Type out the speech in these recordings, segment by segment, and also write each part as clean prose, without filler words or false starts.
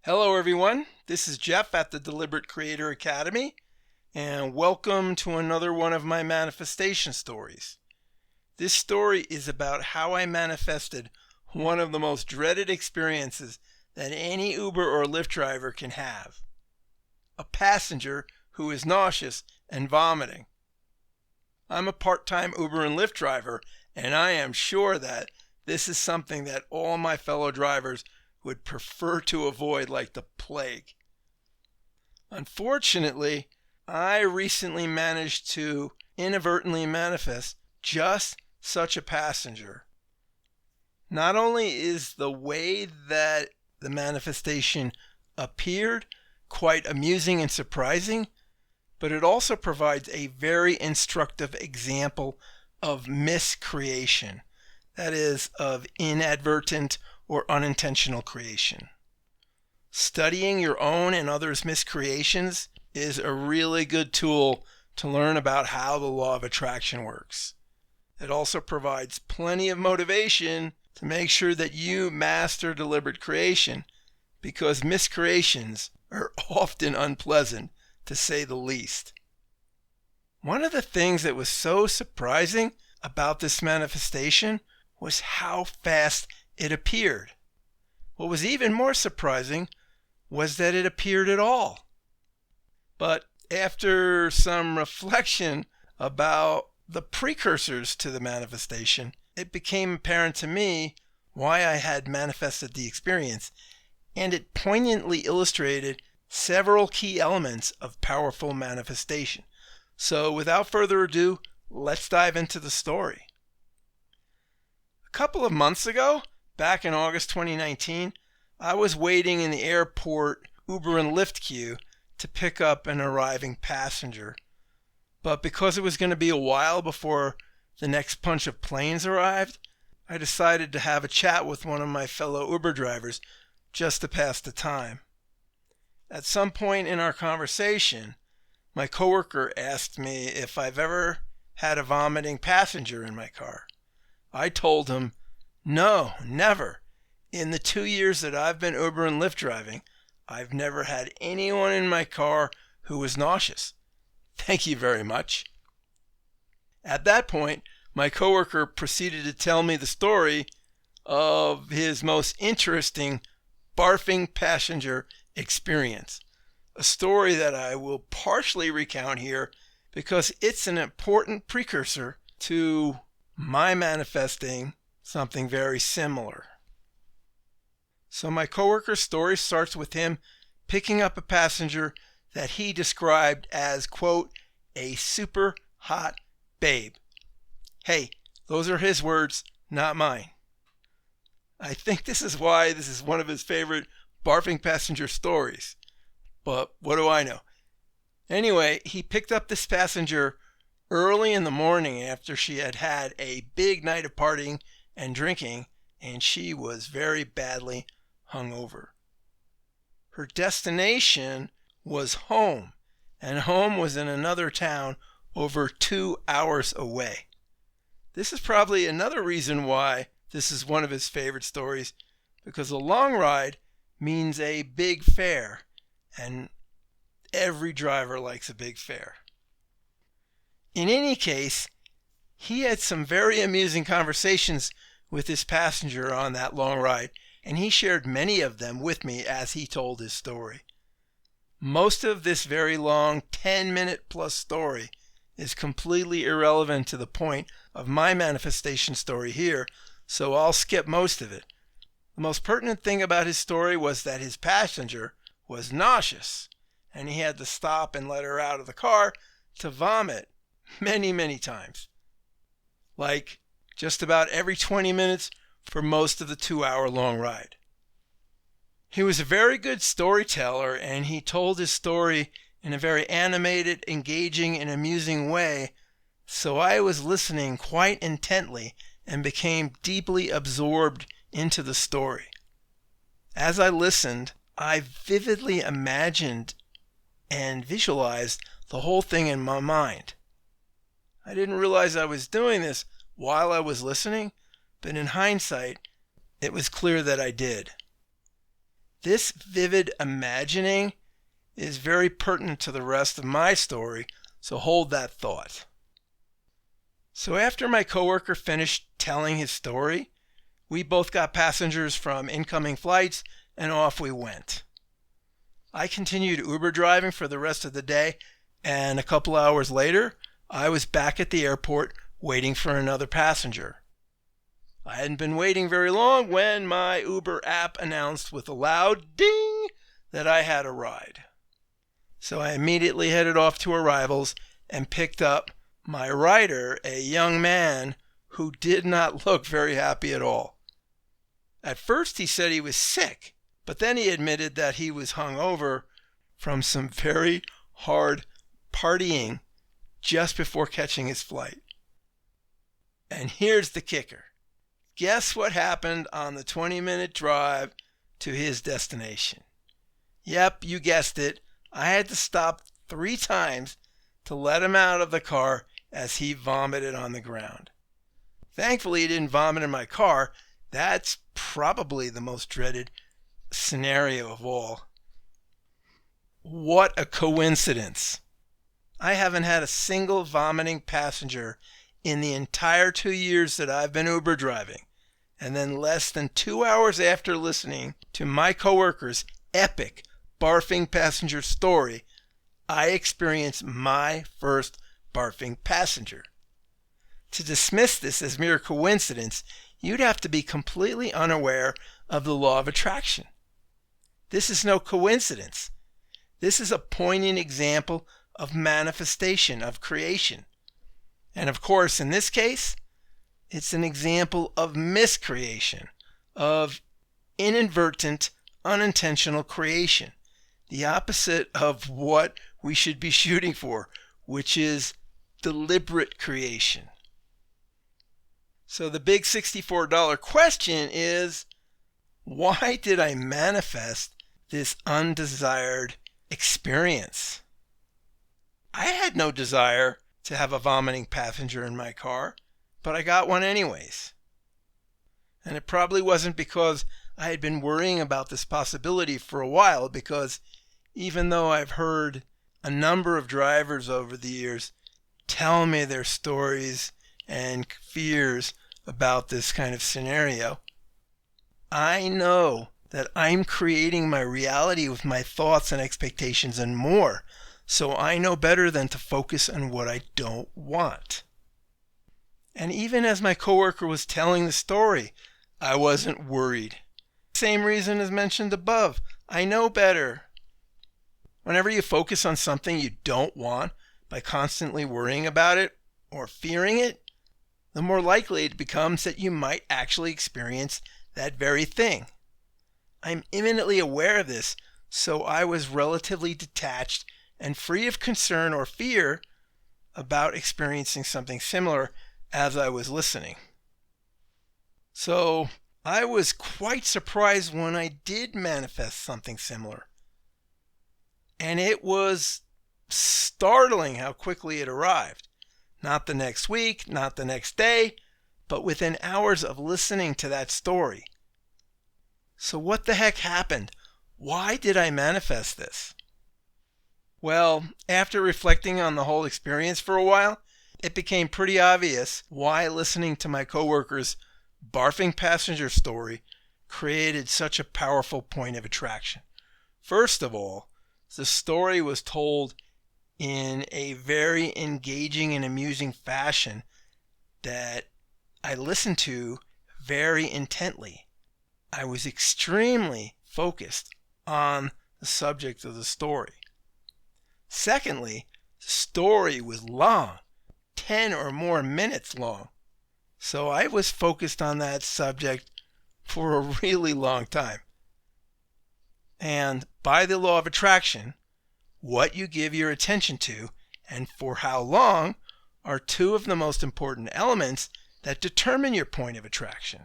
Hello, everyone. This is Jeff at the Deliberate Creator Academy, and welcome to another one of my manifestation stories. This story is about how I manifested one of the most dreaded experiences that any Uber or Lyft driver can have: a passenger who is nauseous and vomiting. I'm a part-time Uber and Lyft driver, and I am sure that this is something that all my fellow drivers would prefer to avoid like the plague. Unfortunately, I recently managed to inadvertently manifest just such a passenger. Not only is the way that the manifestation appeared quite amusing and surprising, but it also provides a very instructive example of miscreation, that is, of inadvertent or unintentional creation. Studying your own and others' miscreations is a really good tool to learn about how the law of attraction works. It also provides plenty of motivation to make sure that you master deliberate creation, because miscreations are often unpleasant, to say the least. One of the things that was so surprising about this manifestation was how fast it appeared. What was even more surprising was that it appeared at all. But after some reflection about the precursors to the manifestation, it became apparent to me why I had manifested the experience, and it poignantly illustrated several key elements of powerful manifestation. So without further ado, let's dive into the story. A couple of months ago, back in August 2019, I was waiting in the airport Uber and Lyft queue to pick up an arriving passenger. But because it was going to be a while before the next bunch of planes arrived, I decided to have a chat with one of my fellow Uber drivers just to pass the time. At some point in our conversation, my coworker asked me if I've ever had a vomiting passenger in my car. I told him, no, never. In the 2 years that I've been Uber and Lyft driving, I've never had anyone in my car who was nauseous. Thank you very much. At that point, my coworker proceeded to tell me the story of his most interesting barfing passenger experience. A story that I will partially recount here because it's an important precursor to my manifesting something very similar. So my coworker's story starts with him picking up a passenger that he described as, quote, a super hot babe. Hey, those are his words, not mine. I think this is why this is one of his favorite barfing passenger stories. But what do I know? Anyway, he picked up this passenger early in the morning after she had had a big night of partying and drinking, and she was very badly hungover. Her destination was home, and home was in another town over 2 hours away. This is probably another reason why this is one of his favorite stories, because a long ride means a big fare, and every driver likes a big fare. In any case, he had some very amusing conversations with his passenger on that long ride, and he shared many of them with me as he told his story. Most of this very long 10-minute plus story is completely irrelevant to the point of my manifestation story here, so I'll skip most of it. The most pertinent thing about his story was that his passenger was nauseous, and he had to stop and let her out of the car to vomit many, many times. Like just about every 20 minutes for most of the 2-hour long ride. He was a very good storyteller, and he told his story in a very animated, engaging, and amusing way, so I was listening quite intently and became deeply absorbed into the story. As I listened, I vividly imagined and visualized the whole thing in my mind. I didn't realize I was doing this while I was listening, but in hindsight, it was clear that I did. This vivid imagining is very pertinent to the rest of my story, so hold that thought. So after my coworker finished telling his story, we both got passengers from incoming flights and off we went. I continued Uber driving for the rest of the day, and a couple hours later, I was back at the airport waiting for another passenger. I hadn't been waiting very long when my Uber app announced with a loud ding that I had a ride. So I immediately headed off to Arrivals and picked up my rider, a young man who did not look very happy at all. At first he said he was sick, but then he admitted that he was hungover from some very hard partying just before catching his flight. And here's the kicker. Guess what happened on the 20-minute drive to his destination? Yep, you guessed it. I had to stop 3 times to let him out of the car as he vomited on the ground. Thankfully, he didn't vomit in my car. That's probably the most dreaded scenario of all. What a coincidence. I haven't had a single vomiting passenger in the entire 2 years that I've been Uber driving. And then less than 2 hours after listening to my coworker's epic barfing passenger story, I experienced my first barfing passenger. To dismiss this as mere coincidence, you'd have to be completely unaware of the law of attraction. This is no coincidence. This is a poignant example of manifestation, of creation. And of course, in this case, it's an example of miscreation, of inadvertent, unintentional creation. The opposite of what we should be shooting for, which is deliberate creation. So the big $64 question is, why did I manifest this undesired experience? I had no desire to have a vomiting passenger in my car, but I got one anyways. And it probably wasn't because I had been worrying about this possibility for a while, because even though I've heard a number of drivers over the years tell me their stories and fears about this kind of scenario, I know that I'm creating my reality with my thoughts and expectations and more. So I know better than to focus on what I don't want. And even as my coworker was telling the story, I wasn't worried. Same reason as mentioned above. I know better. Whenever you focus on something you don't want by constantly worrying about it or fearing it, the more likely it becomes that you might actually experience that very thing. I'm imminently aware of this, so I was relatively detached and free of concern or fear about experiencing something similar as I was listening. So I was quite surprised when I did manifest something similar. And it was startling how quickly it arrived. Not the next week, not the next day, but within hours of listening to that story. So what the heck happened? Why did I manifest this? Well, after reflecting on the whole experience for a while, it became pretty obvious why listening to my coworker's barfing passenger story created such a powerful point of attraction. First of all, the story was told in a very engaging and amusing fashion that I listened to very intently. I was extremely focused on the subject of the story. Secondly, the story was long, 10 or more minutes long. So I was focused on that subject for a really long time. And by the law of attraction, what you give your attention to and for how long are two of the most important elements that determine your point of attraction.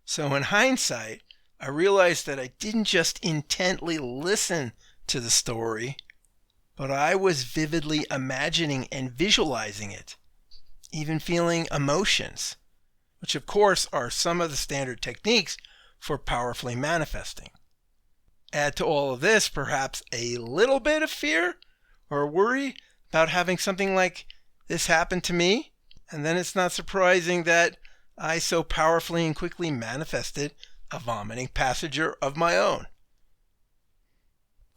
So in hindsight, I realized that I didn't just intently listen to the story, but I was vividly imagining and visualizing it, even feeling emotions, which of course are some of the standard techniques for powerfully manifesting. Add to all of this perhaps a little bit of fear or worry about having something like this happen to me, and then it's not surprising that I so powerfully and quickly manifested a vomiting passenger of my own.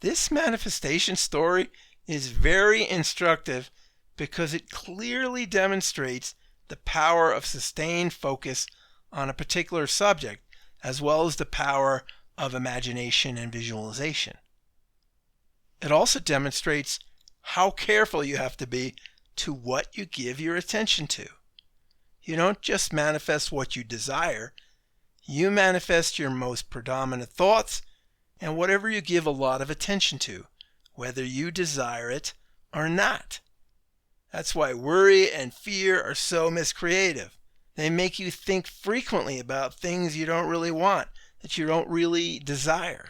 This manifestation story is very instructive because it clearly demonstrates the power of sustained focus on a particular subject, as well as the power of imagination and visualization. It also demonstrates how careful you have to be to what you give your attention to. You don't just manifest what you desire, you manifest your most predominant thoughts and whatever you give a lot of attention to, whether you desire it or not. That's why worry and fear are so miscreative. They make you think frequently about things you don't really want, that you don't really desire.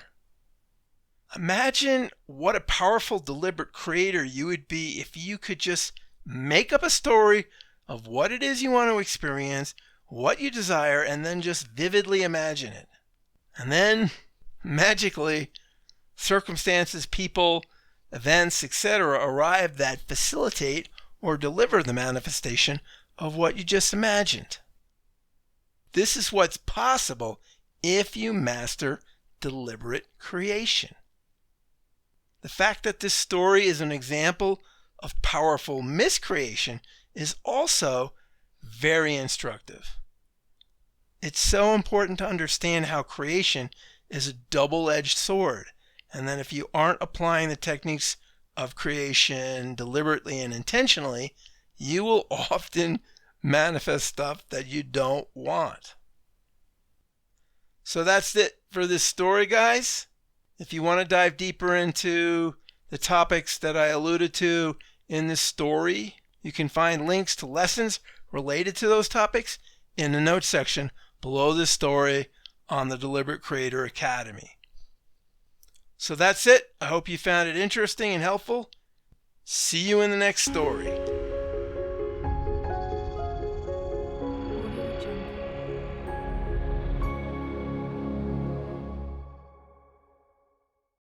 Imagine what a powerful, deliberate creator you would be if you could just make up a story of what it is you want to experience, what you desire, and then just vividly imagine it. And then, magically, circumstances, people, events, etc. arrive that facilitate or deliver the manifestation of what you just imagined. This is what's possible if you master deliberate creation. The fact that this story is an example of powerful miscreation is also very instructive. It's so important to understand how creation is a double-edged sword, and that if you aren't applying the techniques of creation deliberately and intentionally, you will often manifest stuff that you don't want. So that's it for this story, guys. If you want to dive deeper into the topics that I alluded to in this story, you can find links to lessons related to those topics in the notes section below this story on the Deliberate Creator Academy. So that's it. I hope you found it interesting and helpful. See you in the next story.